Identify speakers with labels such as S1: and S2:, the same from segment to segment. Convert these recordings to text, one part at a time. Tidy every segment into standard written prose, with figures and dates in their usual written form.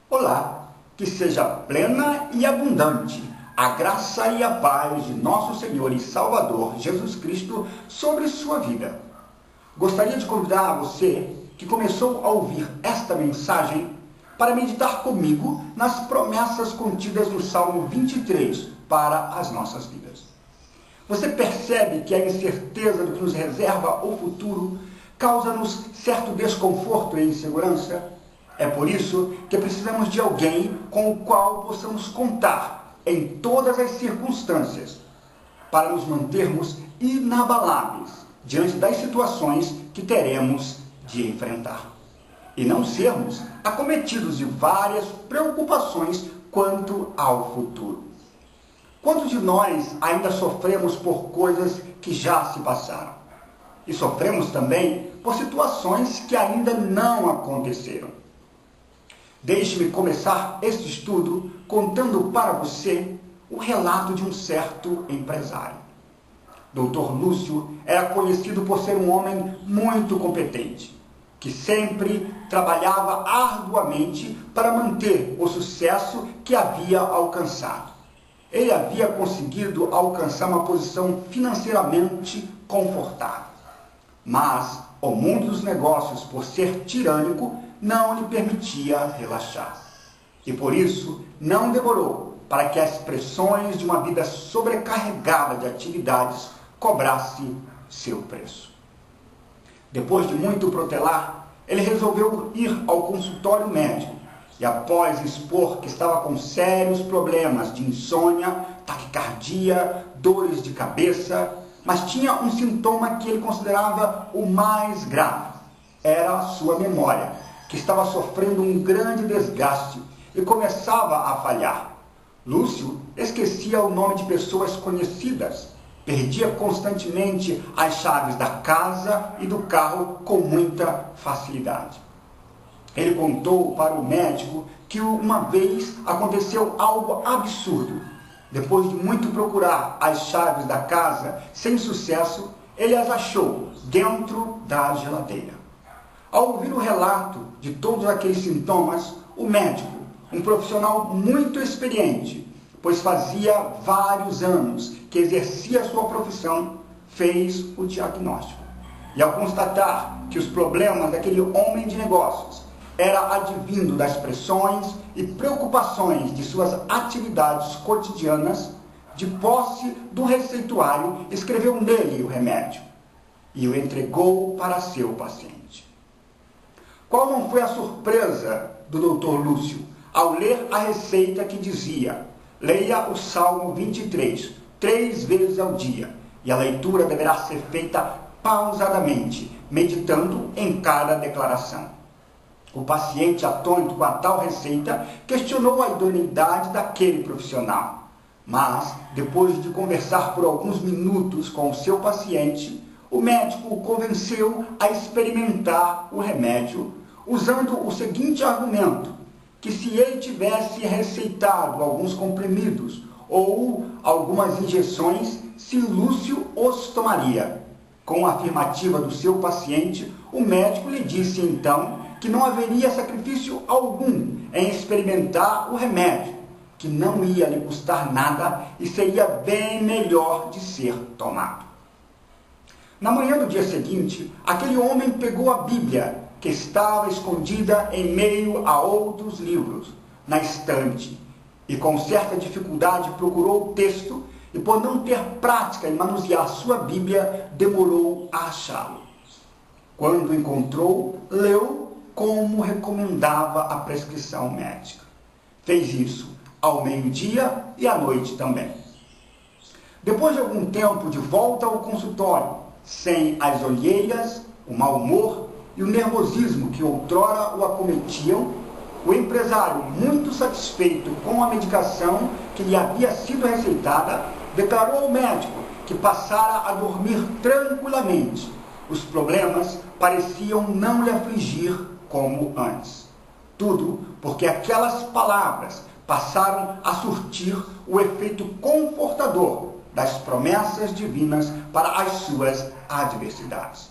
S1: Olá, que seja plena e abundante a graça e a paz de nosso Senhor e Salvador Jesus Cristo sobre sua vida. Gostaria de convidar você que começou a ouvir esta mensagem para meditar comigo nas promessas contidas no Salmo 23 para as nossas vidas. Você percebe que a incerteza do que nos reserva o futuro causa-nos certo desconforto e insegurança? É por isso que precisamos de alguém com o qual possamos contar em todas as circunstâncias, para nos mantermos inabaláveis diante das situações que teremos de enfrentar, e não sermos acometidos de várias preocupações quanto ao futuro. Quantos de nós ainda sofremos por coisas que já se passaram? E sofremos também por situações que ainda não aconteceram. Deixe-me começar este estudo contando para você o relato de um certo empresário. Dr. Lúcio era conhecido por ser um homem muito competente, que sempre trabalhava arduamente para manter o sucesso que havia alcançado. Ele havia conseguido alcançar uma posição financeiramente confortável. Mas o mundo dos negócios, por ser tirânico, não lhe permitia relaxar. E por isso, não demorou para que as pressões de uma vida sobrecarregada de atividades cobrasse seu preço. Depois de muito protelar, ele resolveu ir ao consultório médico e, após expor que estava com sérios problemas de insônia, taquicardia, dores de cabeça, mas tinha um sintoma que ele considerava o mais grave: era a sua memória, que estava sofrendo um grande desgaste e começava a falhar. Lúcio esquecia o nome de pessoas conhecidas, perdia constantemente as chaves da casa e do carro com muita facilidade. Ele contou para o médico que uma vez aconteceu algo absurdo. Depois de muito procurar as chaves da casa sem sucesso, ele as achou dentro da geladeira. Ao ouvir o relato de todos aqueles sintomas, o médico, um profissional muito experiente, pois fazia vários anos que exercia a sua profissão, fez o diagnóstico. E ao constatar que os problemas daquele homem de negócios era advindo das pressões e preocupações de suas atividades cotidianas, de posse do receituário, escreveu nele o remédio e o entregou para seu paciente. Qual não foi a surpresa do Dr. Lúcio ao ler a receita que dizia: leia o Salmo 23, 3 vezes ao dia, e a leitura deverá ser feita pausadamente, meditando em cada declaração. O paciente, atônito com a tal receita, questionou a idoneidade daquele profissional. Mas, depois de conversar por alguns minutos com o seu paciente, o médico o convenceu a experimentar o remédio, usando o seguinte argumento: que se ele tivesse receitado alguns comprimidos ou algumas injeções, se Lúcio os tomaria. Com a afirmativa do seu paciente, o médico lhe disse então que não haveria sacrifício algum em experimentar o remédio, que não ia lhe custar nada e seria bem melhor de ser tomado. Na manhã do dia seguinte, aquele homem pegou a Bíblia, que estava escondida em meio a outros livros, na estante, e com certa dificuldade procurou o texto, e por não ter prática em manusear sua Bíblia, demorou a achá-lo. Quando encontrou, leu como recomendava a prescrição médica. Fez isso ao meio-dia e à noite também. Depois de algum tempo de volta ao consultório, sem as olheiras, o mau humor e o nervosismo que outrora o acometiam, o empresário, muito satisfeito com a medicação que lhe havia sido receitada, declarou ao médico que passara a dormir tranquilamente. Os problemas pareciam não lhe afligir como antes. Tudo porque aquelas palavras passaram a surtir o efeito confortador das promessas divinas para as suas adversidades.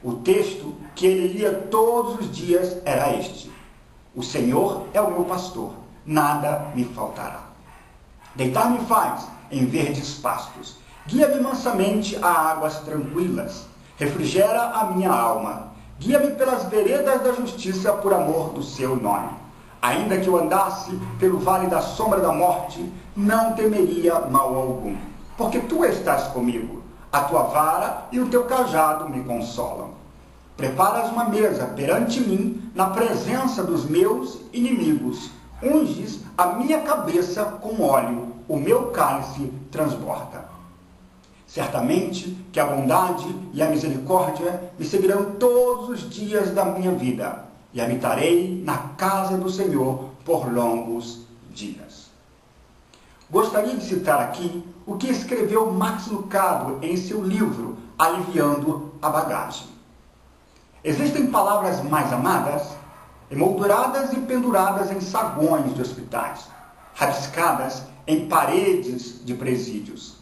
S1: O texto que ele lia todos os dias era este: O Senhor é o meu pastor, nada me faltará. Deitar-me faz em verdes pastos, guia-me mansamente a águas tranquilas, refrigera a minha alma, guia-me pelas veredas da justiça por amor do seu nome. Ainda que eu andasse pelo vale da sombra da morte, não temeria mal algum, porque tu estás comigo, a tua vara e o teu cajado me consolam. Preparas uma mesa perante mim, na presença dos meus inimigos, unges a minha cabeça com óleo, o meu cálice transborda. Certamente que a bondade e a misericórdia me seguirão todos os dias da minha vida, e habitarei na casa do Senhor por longos dias. Gostaria de citar aqui o que escreveu Max Lucado em seu livro Aliviando a Bagagem. Existem palavras mais amadas, emolduradas e penduradas em saguões de hospitais, rabiscadas em paredes de presídios,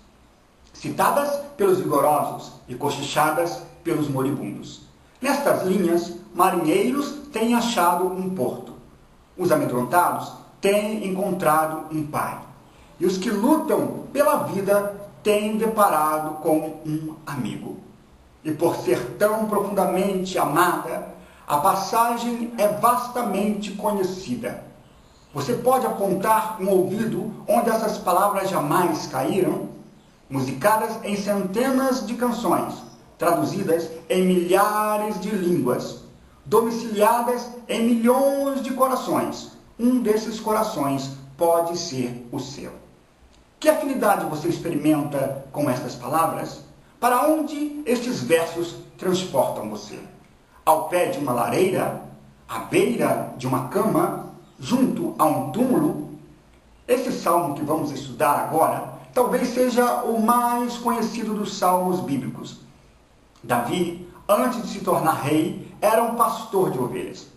S1: citadas pelos vigorosos e cochichadas pelos moribundos. Nestas linhas, marinheiros têm achado um porto, os amedrontados têm encontrado um pai, e os que lutam pela vida têm deparado com um amigo. E por ser tão profundamente amada, a passagem é vastamente conhecida. Você pode apontar um ouvido onde essas palavras jamais caíram, musicadas em centenas de canções, traduzidas em milhares de línguas, domiciliadas em milhões de corações. Um desses corações pode ser o seu. Que afinidade você experimenta com estas palavras? Para onde estes versos transportam você? Ao pé de uma lareira? À beira de uma cama? Junto a um túmulo? Esse salmo que vamos estudar agora talvez seja o mais conhecido dos salmos bíblicos. Davi, antes de se tornar rei, era um pastor de ovelhas.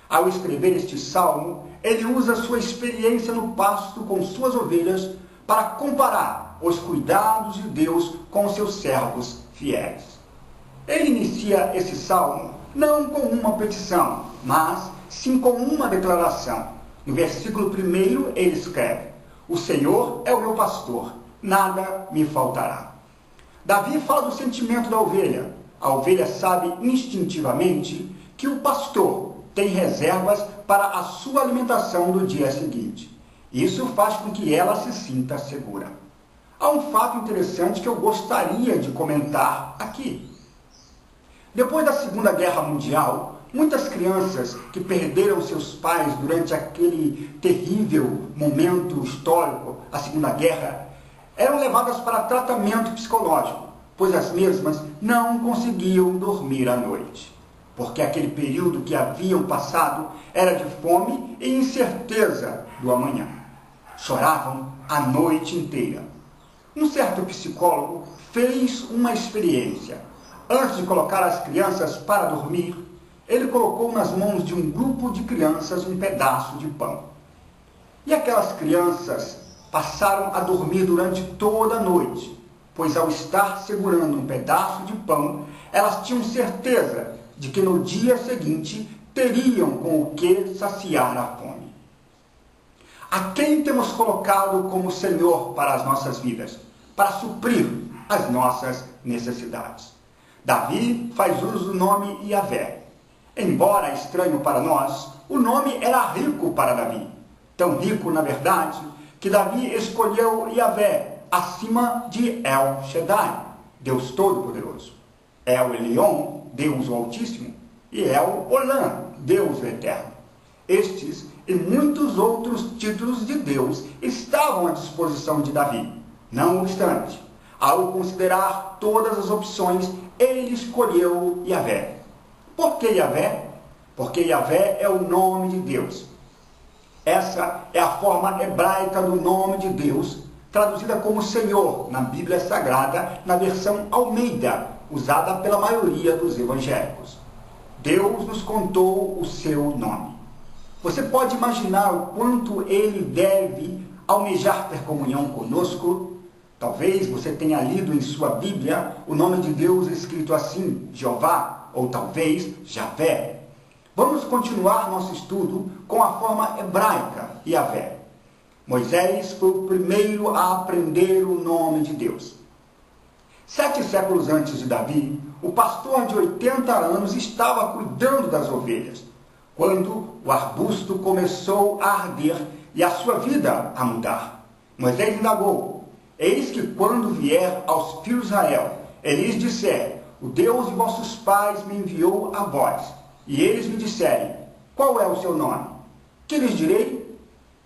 S1: Ao escrever este salmo, ele usa sua experiência no pasto com suas ovelhas para comparar os cuidados de Deus com seus servos fiéis. Ele inicia esse salmo não com uma petição, mas sim com uma declaração. No versículo 1 ele escreve: o Senhor é o meu pastor, nada me faltará. Davi fala do sentimento da ovelha. A ovelha sabe instintivamente que o pastor tem reservas para a sua alimentação do dia seguinte. Isso faz com que ela se sinta segura. Há um fato interessante que eu gostaria de comentar aqui. Depois da Segunda Guerra Mundial, muitas crianças que perderam seus pais durante aquele terrível momento histórico, a Segunda Guerra, eram levadas para tratamento psicológico, pois as mesmas não conseguiam dormir à noite, porque aquele período que haviam passado era de fome e incerteza do amanhã. Choravam a noite inteira. Um certo psicólogo fez uma experiência. Antes de colocar as crianças para dormir, ele colocou nas mãos de um grupo de crianças um pedaço de pão. E aquelas crianças passaram a dormir durante toda a noite, pois ao estar segurando um pedaço de pão, elas tinham certeza de que no dia seguinte teriam com o que saciar a fome. A quem temos colocado como Senhor para as nossas vidas, para suprir as nossas necessidades? Davi faz uso do nome Yahvé. Embora estranho para nós, o nome era rico para Davi. Tão rico, na verdade, que Davi escolheu Yahvé acima de El Shaddai, Deus Todo-Poderoso. El Elyon, Deus o Altíssimo, e El Olam, Deus o Eterno. Estes e muitos outros títulos de Deus estavam à disposição de Davi. Não obstante, ao considerar todas as opções, ele escolheu Yahvé. Por que Yahvé? Porque Yahvé é o nome de Deus. Essa é a forma hebraica do nome de Deus, traduzida como Senhor na Bíblia Sagrada, na versão Almeida, usada pela maioria dos evangélicos. Deus nos contou o seu nome. Você pode imaginar o quanto ele deve almejar ter comunhão conosco? Talvez você tenha lido em sua Bíblia o nome de Deus escrito assim, Jeová, ou talvez Javé. Vamos continuar nosso estudo com a forma hebraica, Yahvé. Moisés foi o primeiro a aprender o nome de Deus. 7 séculos antes de Davi, o pastor de 80 anos estava cuidando das ovelhas, quando o arbusto começou a arder e a sua vida a mudar. Moisés indagou: eis que quando vier aos filhos de Israel, ele lhes disser: o Deus de vossos pais me enviou a vós, e eles me disserem: qual é o seu nome? Que lhes direi?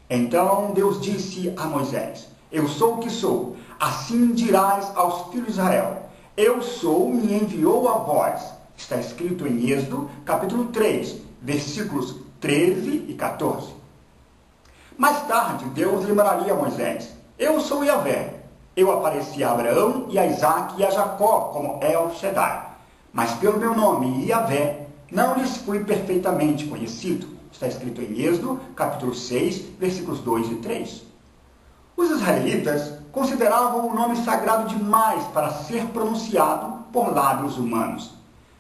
S1: Então Deus disse a Moisés: eu sou o que sou, assim dirás aos filhos de Israel: eu sou, me enviou a vós. Está escrito em Êxodo, capítulo 3, versículos 13 e 14. Mais tarde, Deus lembraria a Moisés: eu sou Yahvé. Eu apareci a Abraão e a Isaac e a Jacó como El Shaddai. Mas pelo meu nome, Yahvé, não lhes fui perfeitamente conhecido. Está escrito em Êxodo, capítulo 6, versículos 2 e 3. Os israelitas consideravam o nome sagrado demais para ser pronunciado por lábios humanos.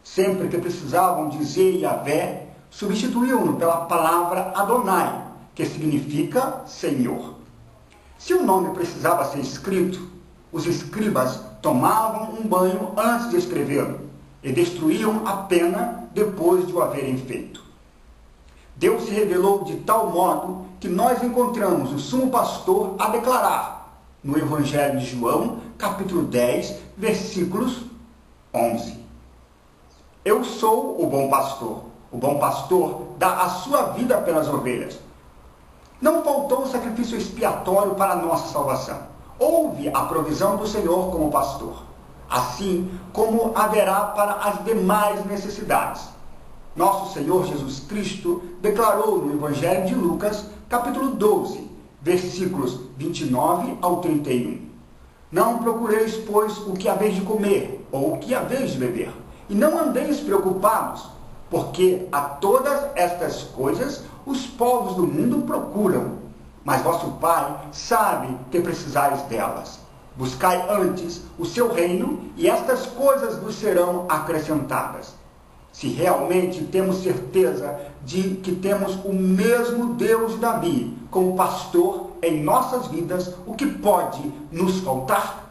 S1: Sempre que precisavam dizer Yahvé, substituíam-no pela palavra Adonai, que significa Senhor. Se o nome precisava ser escrito, os escribas tomavam um banho antes de escrevê-lo e destruíam a pena depois de o haverem feito. Deus se revelou de tal modo que nós encontramos o sumo pastor a declarar no Evangelho de João, capítulo 10, versículos 11. Eu sou o bom pastor. O bom pastor dá a sua vida pelas ovelhas. Não faltou sacrifício expiatório para a nossa salvação. Houve a provisão do Senhor como pastor, assim como haverá para as demais necessidades. Nosso Senhor Jesus Cristo declarou no Evangelho de Lucas, capítulo 12, versículos 29 ao 31. Não procureis, pois, o que haveis de comer, ou o que haveis de beber, e não andeis preocupados, porque a todas estas coisas os povos do mundo procuram, mas vosso Pai sabe que precisais delas. Buscai antes o seu reino, e estas coisas vos serão acrescentadas. Se realmente temos certeza de que temos o mesmo Deus de Davi como pastor em nossas vidas, o que pode nos faltar?